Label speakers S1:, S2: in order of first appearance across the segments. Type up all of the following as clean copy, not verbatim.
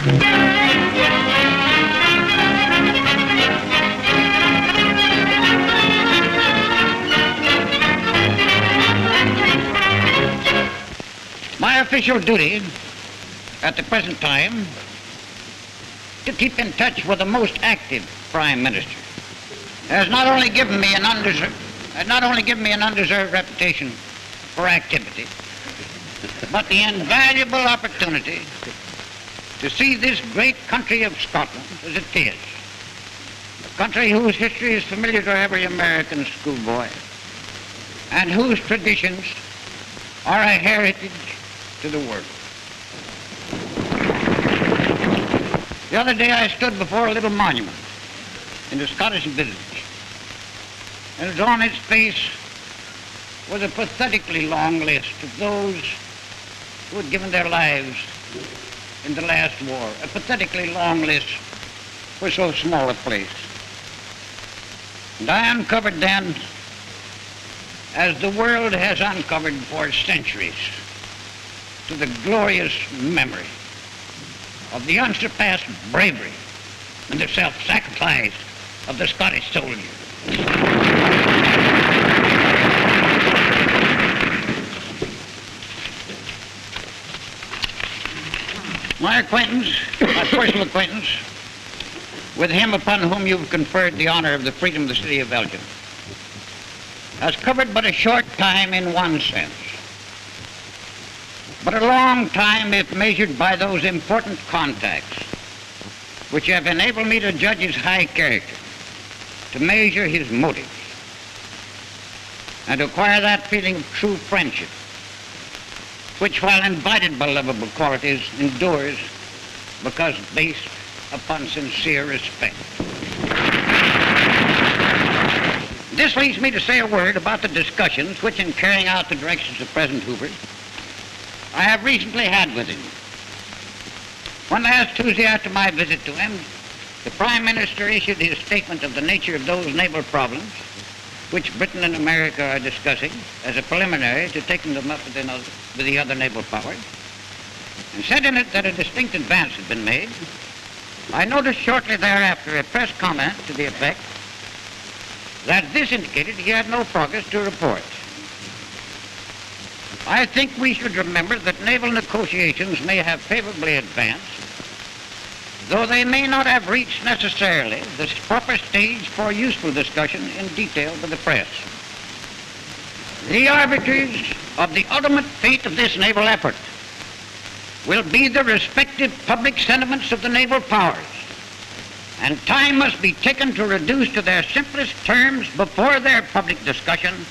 S1: My official duty at the present time to keep in touch with the most active Prime Minister has not only given me an undeserved reputation for activity, but the invaluable opportunity to see this great country of Scotland as it is, a country whose history is familiar to every American schoolboy and whose traditions are a heritage to the world. The other day I stood before a little monument in the Scottish village, and on its face was a pathetically long list of those who had given their lives in the last war, a pathetically long list for so small a place. And I uncovered then, as the world has uncovered for centuries, to the glorious memory of the unsurpassed bravery and the self-sacrifice of the Scottish soldier. My acquaintance, my personal acquaintance, with him upon whom you've conferred the honor of the freedom of the city of Belgium, has covered but a short time in one sense, but a long time if measured by those important contacts which have enabled me to judge his high character, to measure his motives, and to acquire that feeling of true friendship, which, while invited by lovable qualities, endures because based upon sincere respect. This leads me to say a word about the discussions which, in carrying out the directions of President Hoover, I have recently had with him. When last Tuesday after my visit to him, the Prime Minister issued his statement of the nature of those naval problems which Britain and America are discussing as a preliminary to taking them up with the other naval powers, and said in it that a distinct advance had been made. I noticed shortly thereafter a press comment to the effect that this indicated he had no progress to report. I think we should remember that naval negotiations may have favorably advanced, though they may not have reached necessarily the proper stage for useful discussion in detail to the press. The arbiters of the ultimate fate of this naval effort will be the respective public sentiments of the naval powers, and time must be taken to reduce to their simplest terms before their public discussion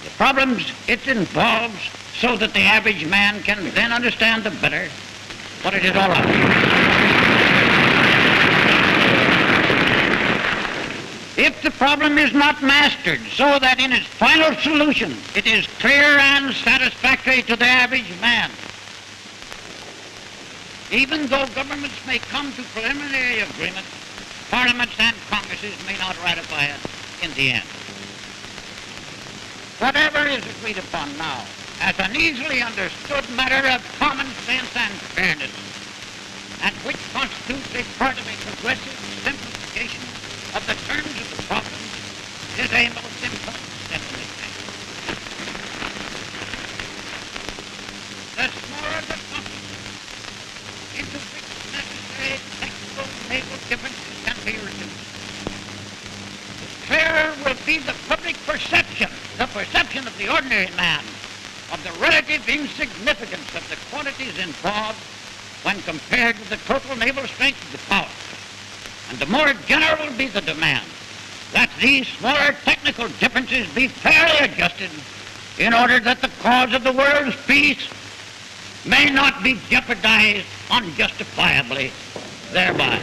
S1: the problems it involves, so that the average man can then understand the better what it is all about. If the problem is not mastered so that in its final solution it is clear and satisfactory to the average man, even though governments may come to preliminary agreement, parliaments and congresses may not ratify it in the end. Whatever is agreed upon now as an easily understood matter of common sense and fairness, and which constitutes a part of a progressive simplification of the terms of the problem, is a most important step in this thing. The smaller the topic into which necessary technical naval differences can be reduced, the clearer will be the public perception, the perception of the ordinary man, of the relative insignificance of the quantities involved when compared with the total naval strength of the power. And the more general will be the demand that these smaller technical differences be fairly adjusted in order that the cause of the world's peace may not be jeopardized unjustifiably thereby.